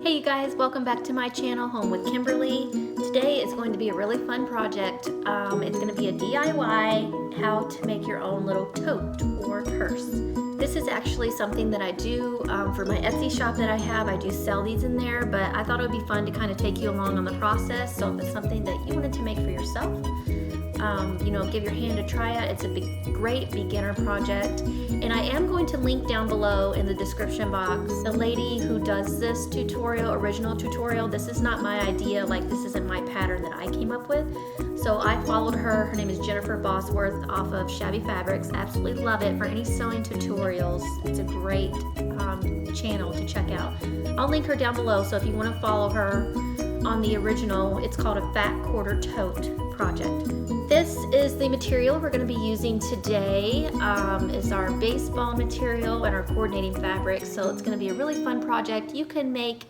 Hey you guys, welcome back to my channel, Home with Kimberly. Today is going to be a really fun project. It's going to be a DIY, how to make your own little tote or purse. This is actually something that I do for my Etsy shop that I have. I do sell these in there, but I thought it would be fun to kind of take you along on the process. So if it's something that you wanted to make for yourself, give your hand a try at. It's a great beginner project. And I am going to link down below in the description box the lady who does this original tutorial. This is not my idea, like this isn't my pattern that I came up with. So I followed her. Her name is Jennifer Bosworth off of Shabby Fabrics. Absolutely love it for any sewing tutorials. It's a great channel to check out. I'll link her down below, so if you want to follow her on the original, it's called a fat quarter tote project. This is the material we're going to be using today. Is our baseball material and our coordinating fabric. So it's going to be a really fun project. You can make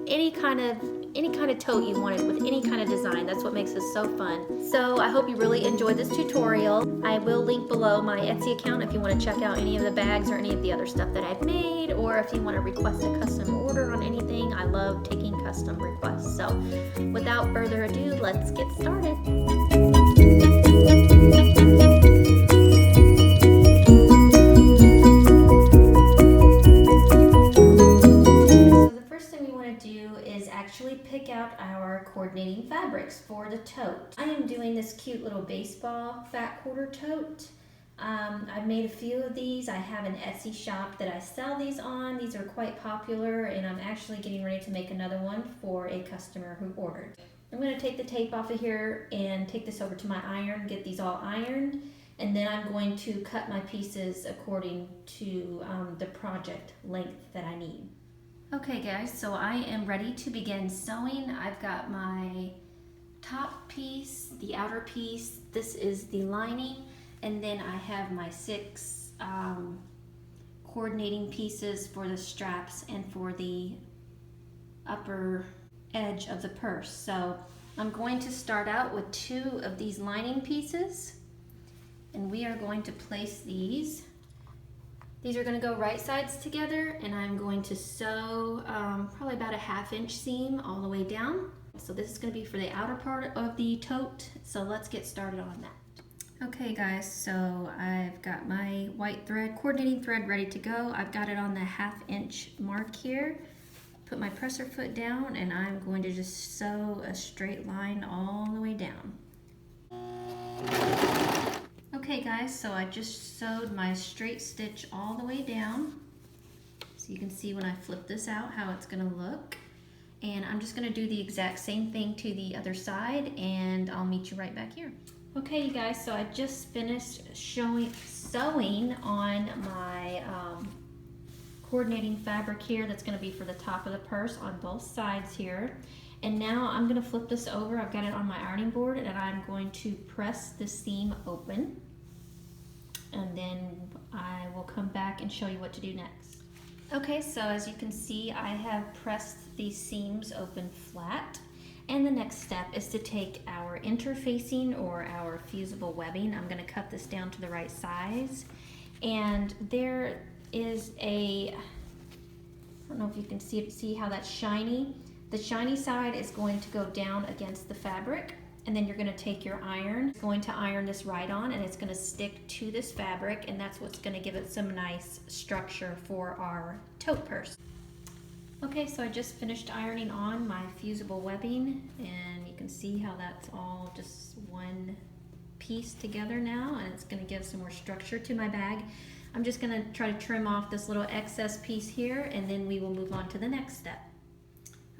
any kind of tote you wanted with any kind of design. That's what makes this so fun. So I hope you really enjoyed this tutorial. I will link below my Etsy account if you want to check out any of the bags or any of the other stuff that I've made, or if you want to request a custom order on anything. I love taking custom requests. So without further ado, let's get started. Pick out our coordinating fabrics for the tote. I am doing this cute little baseball fat quarter tote. I've made a few of these. I have an Etsy shop that I sell these on. These are quite popular, and I'm actually getting ready to make another one for a customer who ordered. I'm going to take the tape off of here and take this over to my iron, get these all ironed, and then I'm going to cut my pieces according to the project length that I need. Okay guys, so I am ready to begin sewing. I've got my top piece, the outer piece, this is the lining, and then I have my 6 coordinating pieces for the straps and for the upper edge of the purse. So I'm going to start out with 2 of these lining pieces, and we are going to place these. These are going to go right sides together, and I'm going to sew probably about a 1/2 inch seam all the way down. So this is going to be for the outer part of the tote, so let's get started on that. Okay guys, so I've got my white thread, coordinating thread ready to go. I've got it on the 1/2 inch mark here. Put my presser foot down, and I'm going to just sew a straight line all the way down. Okay guys, so I just sewed my straight stitch all the way down. So you can see when I flip this out how it's going to look. And I'm just going to do the exact same thing to the other side, and I'll meet you right back here. Okay you guys, so I just finished sewing on my coordinating fabric here that's going to be for the top of the purse on both sides here. And now I'm going to flip this over. I've got it on my ironing board, and I'm going to press the seam open. And then I will come back and show you what to do next. Okay, so as you can see, I have pressed these seams open flat. And the next step is to take our interfacing or our fusible webbing. I'm going to cut this down to the right size. And there is I don't know if you can see how that's shiny. The shiny side is going to go down against the fabric, and then you're going to take your iron, going to iron this right on, and it's going to stick to this fabric, and that's what's going to give it some nice structure for our tote purse. Okay, so I just finished ironing on my fusible webbing, and you can see how that's all just one piece together now, and it's going to give some more structure to my bag. I'm just going to try to trim off this little excess piece here, and then we will move on to the next step.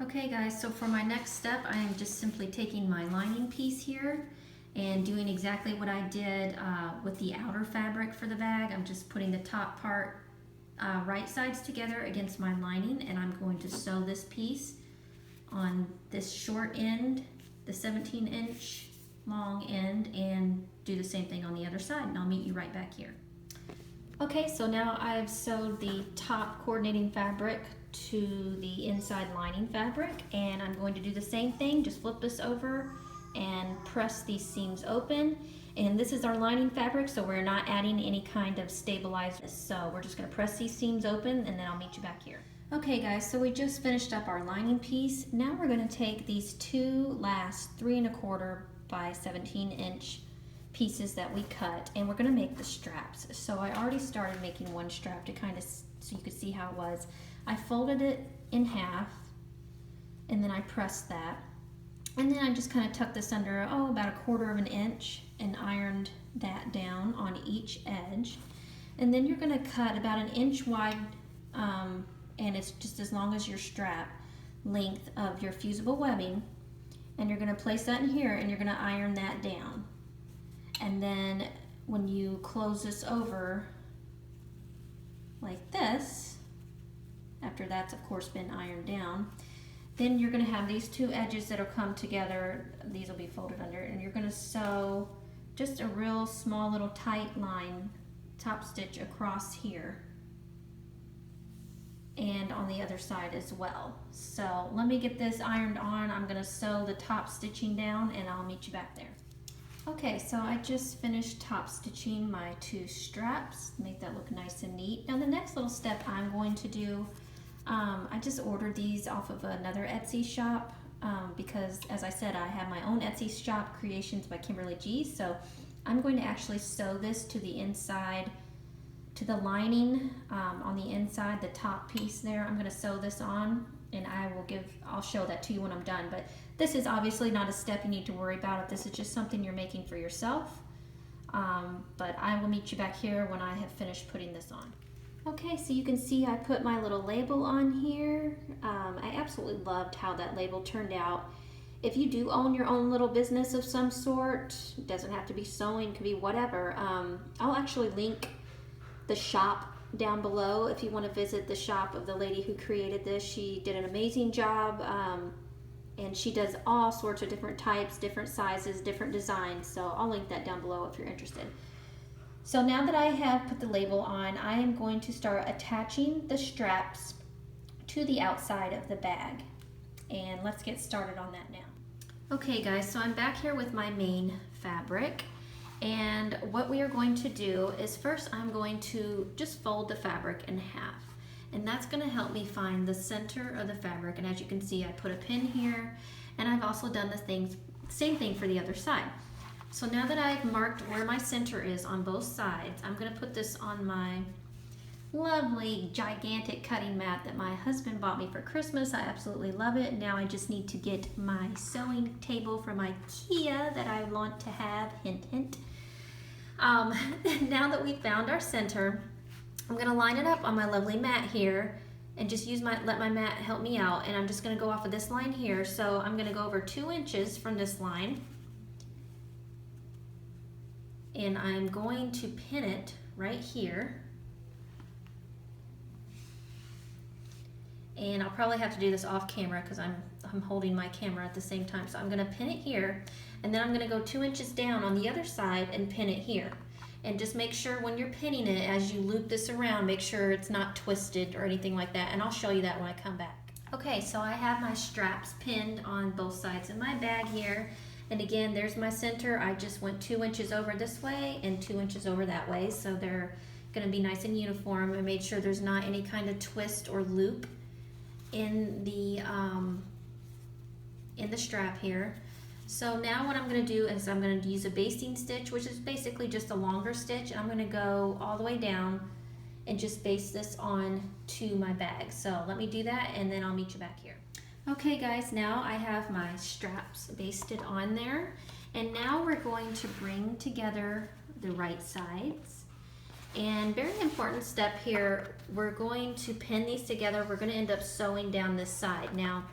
Okay guys, so for my next step, I am just simply taking my lining piece here and doing exactly what I did with the outer fabric for the bag. I'm just putting the top part right sides together against my lining, and I'm going to sew this piece on this short end, the 17-inch long end, and do the same thing on the other side, and I'll meet you right back here. Okay, so now I've sewed the top coordinating fabric to the inside lining fabric, and I'm going to do the same thing. Just flip this over and press these seams open, and this is our lining fabric, so we're not adding any kind of stabilizer. So we're just going to press these seams open, and then I'll meet you back here. Okay guys, so we just finished up our lining piece. Now we're going to take these two last 3¼ by 17" pieces that we cut, and we're going to make the straps. So I already started making one strap to kind of, so you could see how it was. I folded it in half, and then I pressed that. And then I just kind of tucked this under, about 1/4 inch and ironed that down on each edge. And then you're going to cut about 1 inch wide, and it's just as long as your strap length of your fusible webbing. And you're going to place that in here, and you're going to iron that down. And then when you close this over like this, after that's of course been ironed down, then you're going to have these two edges that'll come together. These will be folded under, and you're going to sew just a real small little tight line, top stitch across here and on the other side as well. So let me get this ironed on. I'm going to sew the top stitching down, and I'll meet you back there. Okay, so I just finished top stitching my two straps, make that look nice and neat. Now the next little step I'm going to do, I just ordered these off of another Etsy shop because, as I said, I have my own Etsy shop, Creations by Kimberly G. So I'm going to actually sew this to the inside, to the lining on the inside, the top piece there. I'm going to sew this on, and I'll show that to you when I'm done. But this is obviously not a step you need to worry about if this is just something you're making for yourself. But I will meet you back here when I have finished putting this on. Okay, so you can see I put my little label on here. I absolutely loved how that label turned out. If you do own your own little business of some sort, it doesn't have to be sewing, it could be whatever. I'll actually link the shop down below if you want to visit the shop of the lady who created this. She did an amazing job, and she does all sorts of different types, different sizes, different designs. So I'll link that down below if you're interested. So now that I have put the label on, I am going to start attaching the straps to the outside of the bag. And let's get started on that now. Okay guys, so I'm back here with my main fabric. And what we are going to do is first I'm going to just fold the fabric in half. And that's going to help me find the center of the fabric. And as you can see, I put a pin here, and I've also done the same thing for the other side. So now that I've marked where my center is on both sides, I'm going to put this on my lovely gigantic cutting mat that my husband bought me for Christmas. I absolutely love it. Now I just need to get my sewing table from IKEA that I want to have, hint hint. Now that we found our center, I'm going to line it up on my lovely mat here and just let my mat help me out. And I'm just going to go off of this line here. So I'm going to go over 2 inches from this line, and I'm going to pin it right here. And I'll probably have to do this off camera because I'm holding my camera at the same time. So I'm going to pin it here, and then I'm going to go 2 inches down on the other side and pin it here. And just make sure when you're pinning it, as you loop this around, make sure it's not twisted or anything like that. And I'll show you that when I come back. Okay, so I have my straps pinned on both sides of my bag here. And again, there's my center. I just went 2 inches over this way and 2 inches over that way. So they're going to be nice and uniform. I made sure there's not any kind of twist or loop in the strap here. So now what I'm going to do is I'm going to use a basting stitch, which is basically just a longer stitch, and I'm going to go all the way down and just baste this on to my bag. So let me do that, and then I'll meet you back here. Okay guys, now I have my straps basted on there, and now we're going to bring together the right sides. And very important step here, we're going to pin these together. We're going to end up sewing down this side. Now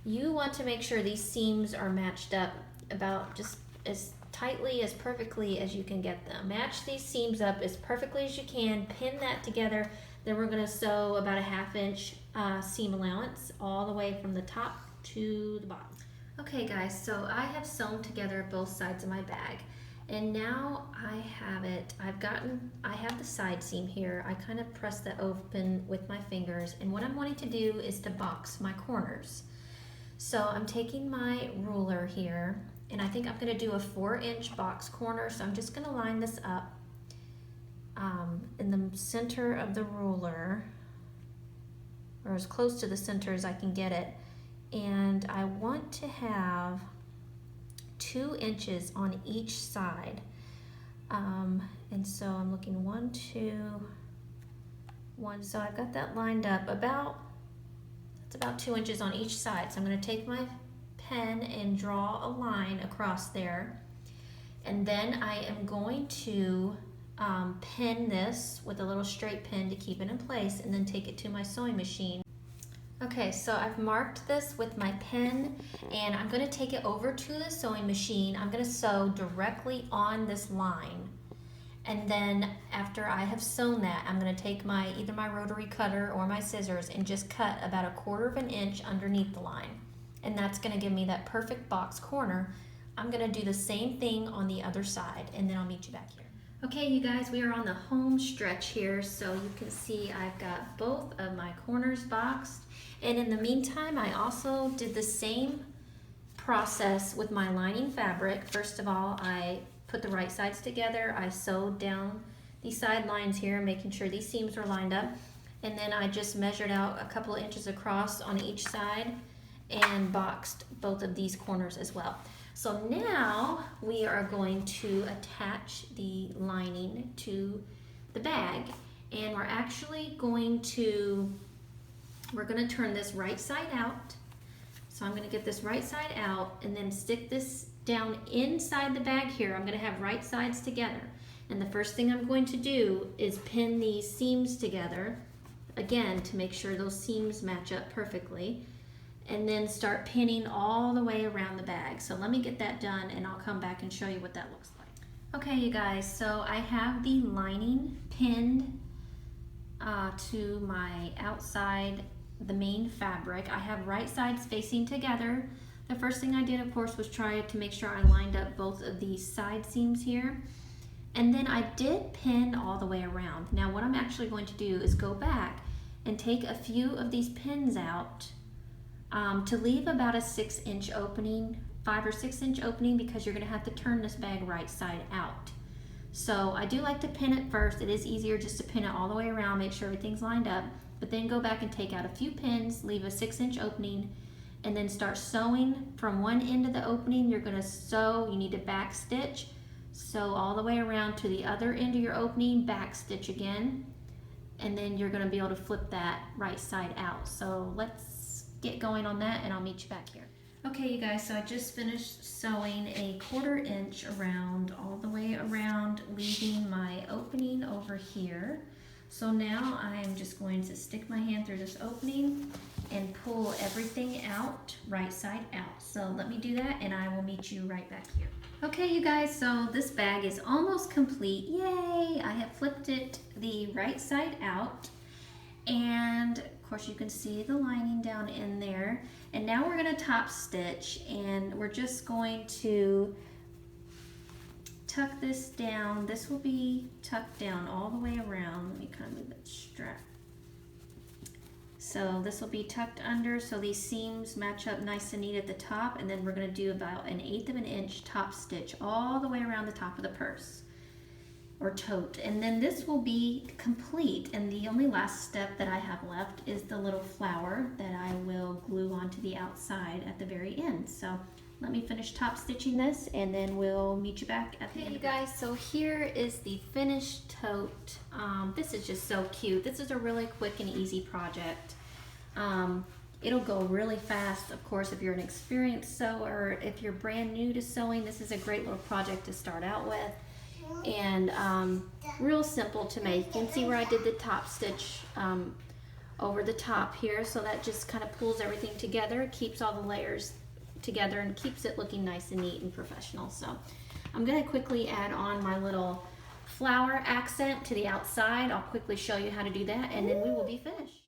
you want to make sure these seams are matched up about just as tightly, as perfectly as you can get them. Match these seams up as perfectly as you can, pin that together. Then we're going to sew about a 1/2 inch seam allowance all the way from the top to the bottom. Okay guys, so I have sewn together both sides of my bag, and now I have it. I have the side seam here. I kind of press that open with my fingers, and what I'm wanting to do is to box my corners. So I'm taking my ruler here, and I think I'm going to do a 4-inch box corner. So I'm just going to line this up in the center of the ruler. or as close to the center as I can get it. And I want to have 2 inches on each side. And so I'm looking 1, 2, 1. So I've got that lined up it's about 2 inches on each side. So I'm going to take my pen and draw a line across there. And then I am going to pin this with a little straight pin to keep it in place, and then take it to my sewing machine. Okay, so I've marked this with my pen, and I'm going to take it over to the sewing machine. I'm going to sew directly on this line. And then after I have sewn that, I'm going to take either my rotary cutter or my scissors and just cut about 1/4 inch underneath the line. And that's going to give me that perfect box corner. I'm going to do the same thing on the other side, and then I'll meet you back here. Okay, you guys, we are on the home stretch here, so you can see I've got both of my corners boxed. And in the meantime, I also did the same process with my lining fabric. First of all, I put the right sides together. I sewed down these side lines here, making sure these seams are lined up. And then I just measured out a couple of inches across on each side and boxed both of these corners as well. So now we are going to attach the lining to the bag, and we're actually going to turn this right side out. So I'm going to get this right side out and then stick this down inside the bag here. I'm going to have right sides together. And the first thing I'm going to do is pin these seams together, again, to make sure those seams match up perfectly. And then start pinning all the way around the bag. So let me get that done, and I'll come back and show you what that looks like. Okay, you guys, so I have the lining pinned to my outside, the main fabric. I have right sides facing together. The first thing I did, of course, was try to make sure I lined up both of these side seams here. And then I did pin all the way around. Now what I'm actually going to do is go back and take a few of these pins out to leave about a 6-inch opening, 5 or 6 inch opening, because you're going to have to turn this bag right side out. So I do like to pin it first. It is easier just to pin it all the way around, make sure everything's lined up, but then go back and take out a few pins, leave a 6-inch opening, and then start sewing from one end of the opening. You're going to sew, you need to back stitch, sew all the way around to the other end of your opening, back stitch again, and then you're going to be able to flip that right side out. So let's get going on that, and I'll meet you back here. Okay, you guys, so I just finished sewing a 1/4 inch around, all the way around, leaving my opening over here. So now I'm just going to stick my hand through this opening and pull everything out, right side out. So let me do that, and I will meet you right back here. Okay, you guys, so this bag is almost complete. Yay! I have flipped it the right side out, and of course you can see the lining down in there. And now we're going to top stitch, and we're just going to tuck this down. This will be tucked down all the way around. Let me kind of move that strap. So this will be tucked under so these seams match up nice and neat at the top, and then we're going to do about 1/8 of an inch top stitch all the way around the top of the purse or tote, and then this will be complete. And the only last step that I have left is the little flower that I will glue onto the outside at the very end. So let me finish top stitching this, and then we'll meet you back at the end. Okay, you guys, so here is the finished tote. This is just so cute. This is a really quick and easy project. It'll go really fast, of course, if you're an experienced sewer. If you're brand new to sewing, this is a great little project to start out with. And real simple to make. You can see where I did the top stitch over the top here, so that just kind of pulls everything together, keeps all the layers together, and keeps it looking nice and neat and professional. So I'm going to quickly add on my little flower accent to the outside. I'll quickly show you how to do that, and then we will be finished.